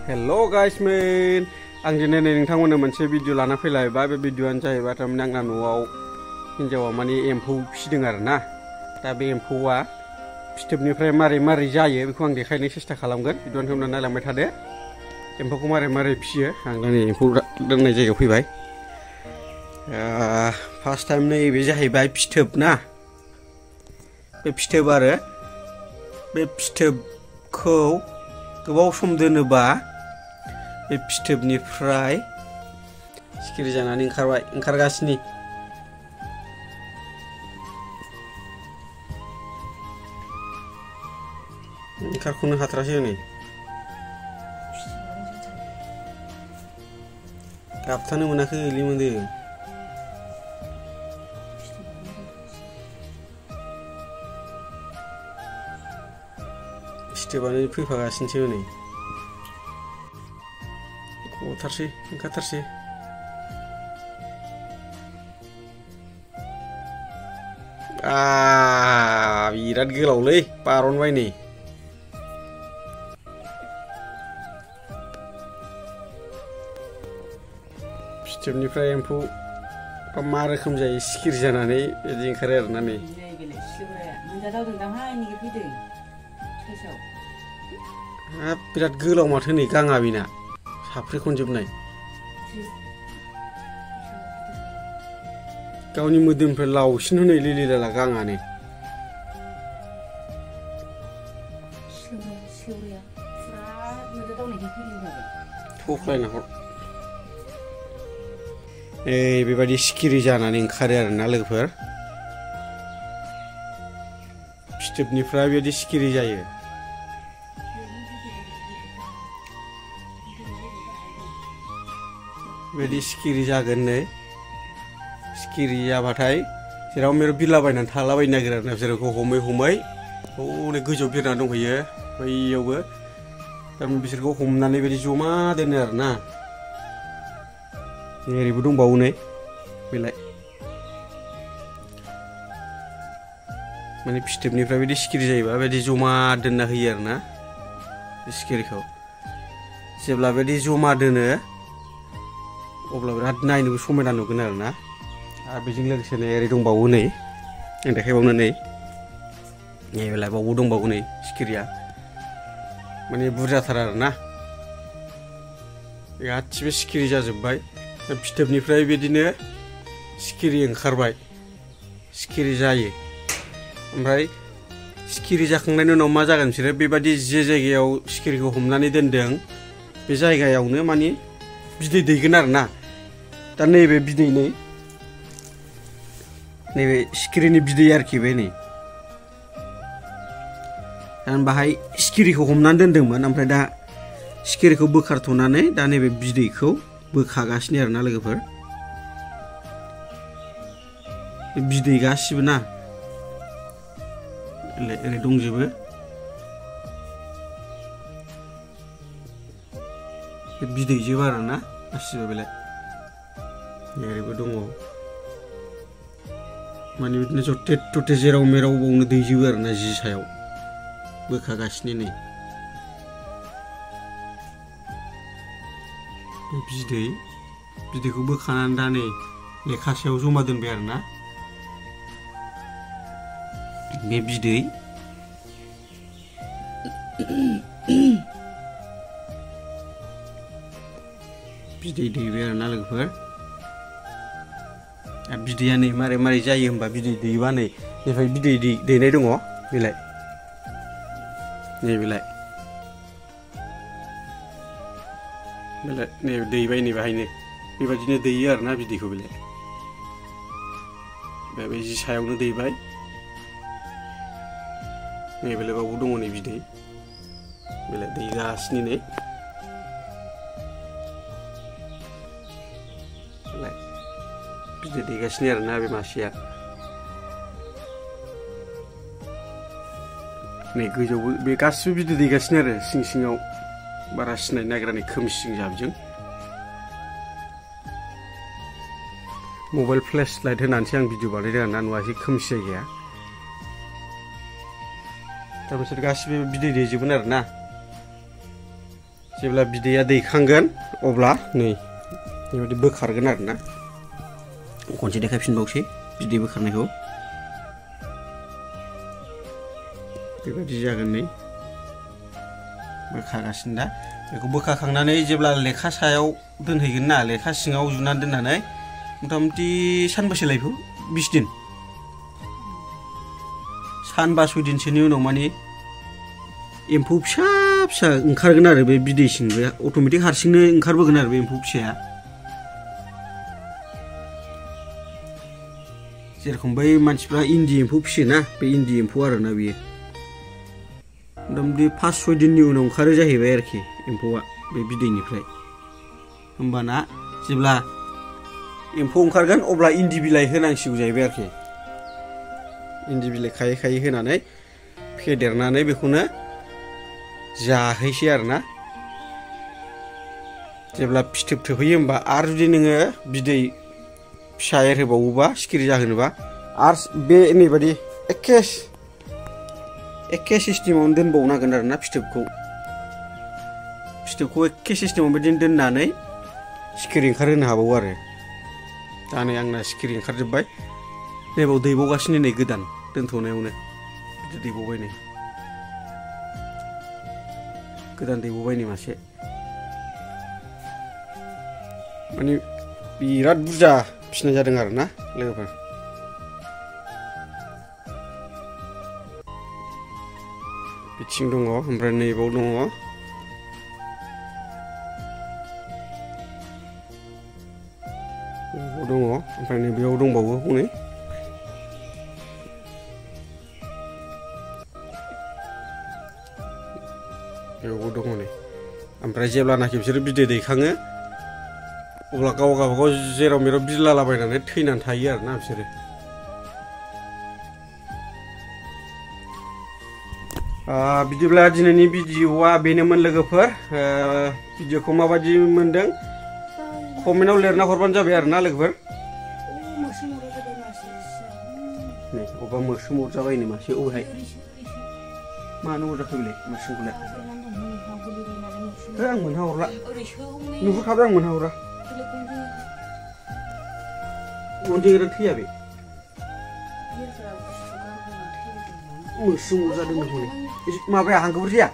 Hello guys मेन आं दिनै नोंथांमोननो मोनसे भिडिअ लाना फैलायबाय। बे भिडिअआनो जाहैबाय थारमाने आंना न'आव हिन्जावा माने एम्फौ फिसिदों आरोना। दा बे एम्फौआ फिथोबनिफ्राय मारै मारै जायो बेखौ आं देखायनो सेस्था खालामगोन। भिडिअखौ नायलांबाय थादो। एम्फौखौ मारै मारै फिसियो आं दा नै एम्फौ दोननाय जायगायाव फैबाय। फार्स्ट टाइम नैबे जाहैबाय फिथोब ना। बे फिथोब आरो बे फिथोबखौ गोबाव सम दोनोबा बे फिथोबनिफ्राय सिखिरि जानानै ओंखारगासिनो। ओंखारख'नो हाथारासै हनै गाबथानो मोनाखै लिमोनदों। फिथोबानो फैफागासिनोसो हनै गथारसै ओंखारथारसै। बिराद गोलावलै बारनबाय नै। फिथोबनिफ्राय एम्फौ मा रोखोम जायो सिखिरि जानानै बिदि ओंखारो आरोना नै। हाब बिराद गोलाव माथो नै गाङा बेना साफ्रेखनजोबनाय। गावनि मोदोमनिफ्राय लावसिन होनै लिलिलाला गाङानो। थख्लायना हर। बेबायदि सिखिरि जानानै ओंखारो आरोना लोगोफोर। फिथोबनिफ्राय बेबायदि सिखिरि जायो। बेबायदि सिखिरि जागोन नै। सिखिरि जाबाथाय जेराव मेराव बिरलाबायनानै थालाबायनो नागिरो आरोना। बिसोरखौ हमै हमै हनै गोजौआव बिरनानै दंहैयो बैयावबो। थारमाने बिसोरखौ हमनानै बिदि जमा दोनो आरोना। ओरैबो दंबावो नै बेलाय। माने फिथोबनिफ्राय बिदि सिखिरि जायोबा बिदि जमा दोनना होयो आरोना बे सिखिरिखौ। जेब्ला बिदि जमा दोनो अब्ला बिराद नायनोबो समायना नुगोन आरोना। आरो बेजों लोगोसे नै ओरै दंबावो नै आं देखायबावनो नै बेलाय बावबो दंबावो नै सिखिरिया माने बुरजाथार आरोना। गासिबो सिखिरि जाजोब्बाय। फिथोबनिफ्राय बिदिनो सिखिरि ओंखारबाय, सिखिरि जायो। ओमफ्राय सिखिरि जाखांनायनि उनाव मा जागोन बिसोरो बेबादि जे जायगायाव सिखिरिखौ हमनानै दोनदों बे जायगायावनो माने बिदै दैगोन आरोना। दा नैबे बिदै नैबे सिखिरिनि बिदै आरोखि बे नै। बाहाय सिखिरिखौ हमनानै दोनदोंमोन ओमफ्राय दा सिखिरिखौ बोखारथ'नानै दा नैबे बिदैखौ बोखागासिनो आरोना लोगोफोर। बिदै गासिबो ना ओरै दंजोबो। बिदैजोब आरोना गासिबो बेलाय ओरैबो दङ। माने बिदिनो जथे थथे जेराव मेराव बावनो दैजोबो आरोना जि सायाव बोखागासिनो नै। बिदैखौ बोखानानै दा नै लेखा सायाव जमा दोनबाय आरोना। बे बिदै दैबाय आरोना लोगोफोर। आरो बिदैया नै मारै मारै जायो होमबा बिदै दैबा नै बेनिफ्राय बिदै दैनाय दङ बेलाय बेलाय नै दैबाय नै बाहायनो बेबायदिनो दैयो आरोना बिदैखौ बेलाय। बे जि सायावनो दैबाय नै बेलाय बावबो दङ नै बिदै बेलाय दैगासिनो नै। बिदै दैगासिनो आरोना बे मासेया नै गोजौआवबो बे गासिबो बिदै दैगासिनो आरो सिं सिङाव बारा सिनायनो नागिरा नै खोमसिं जाबजों। मबाइल फ्लेश लाइट होनानैसो आं भिडिअ बानायदों आरोना नुवासै खोमसि जायगाया। दा बिसोर गासिबो बिदै दैजोबगोन आरोना। जेब्ला बिदैया दैखांगोन अब्ला नै बेबायदि बोखारगोन आरोना खनसे देखायफिनबावसै बिदै बोखारनायखौ बेबायदि जागोन नै बोखागासिनो दा बेखौ बोखाखांनानै जेब्ला लेखा सायाव दोनहैगोन ना लेखा सिङाव जुनानै दोननानै मथा मथि सानबेसे लायखौ 20 दिन सानबा 6 दिनसोनि उनाव माने एम्फौ फिसा फिसा ओंखारगोन आरो बे बिदै सिंबो अट'मेटिक हारसिंनो ओंखारबोगोन आरो बे एम्फौ फिसाया जेरखम बै मानसिफ्रा इन्दि एम्फौ फिसियोना बे इन्दि एम्फौ आरोना बियो मथा-मथि 5-6 दिननि उनाव ओंखारो जाहैबाय आरोखि एम्फौआ बे बिदैनिफ्राय होमबाना जेब्ला एम्फौ ओंखारगोन अब्ला इन्दि बिलाइ होनांसिगौ जाहैबाय आरोखि इन्दि बिलाइ खायै खायै होनानै फेदेरनानै बेखौनो जाहैसै आरोना जेब्ला फिथोब थोबहैयो होमबा आरो जुदि नोङो बिदै फिसा एरहोबावोबा सिखिरि जाहोनोबा आरो बे नैबादि एखे सिस्टेमावनो दोनबावनांगोन आरोना फिथोबखौ एखे सिस्टेमाव बिदिनो दोननानै सिखिरि ओंखारहोनो हाबावो आरो दा नै आंना सिखिरि ओंखारजोब्बाय नैबाव दैबावगासिनो नै गोदान दोनथ'नायावनो बिदि दैबावबाय नै गोदान दैबावबाय नै मासे माने बिराद बुरजा फिसिनाय जादों आरोना लोगोफोर बिथिं दङ ओमफ्राय नैबाव दङ दङ ओमफ्राय नैबेयाव दंबावो हनै बेयावबो दङ नै ओमफ्राय जेब्लानाखि बिसोरो बिदै दैखाङो अब्ला गाव गावबागाव जेराव मेराव बिरलालाबायनानै थैनानै थायो आरोना बिसोरो बिदिब्ला दिनैनि भिडिअआ बेनोमोन लोगोफोर भिडिअखौ माबायदि मोनदों कमेन्टआव लिरना हरबानो जाबाय आरोना लोगोफोर नै अबा मोस्रोम अरजाबाय नै मासे अबेहाय मानो अरजाखो बेलाय मोस्रोमखौलाय आं मोनहाहरला नुहुरखाबाय आं मोनहाहरा अन्थेग्रा थैया बे मोस्रोम अरजादों हनै माबाया हांगोफोर जाया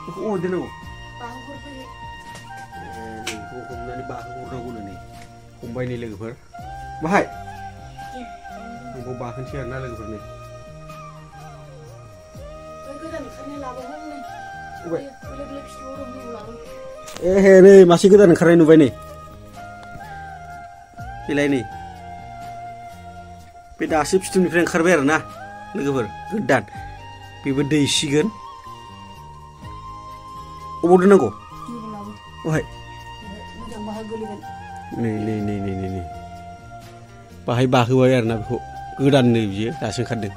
बेखौ अबाव दोननांगौ बेखौ हमनानै बाहोहरनांगौनो नै हमबाय नै लोगोफोर बाहाय बेखौ बाहोनोसै आरोना लोगोफोर नै ए नै मासे गोदान ओंखारनाय नुबाय नै बेलाय नै बे दासो फिथोबनिफ्राय ओंखारबाय आरोना लोगोफोर गोदान बेबो दैसिगोन अबाव दोननांगौ अहाय नै नै नै नै नै नै बाहाय बाहोबाय आरोना बेखौ गोदान नै बियो दासो ओंखारदों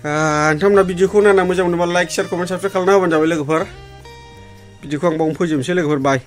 नोंथांमोना भिडिअखौ नायना मोजां मोनोबा लाइक शेयार कमेन्ट साबस्क्राइब खालामना होबानो जाबाय लोगोफोर भिडिअखौ आं बावनो फोजोबनोसै लोगोफोर बाय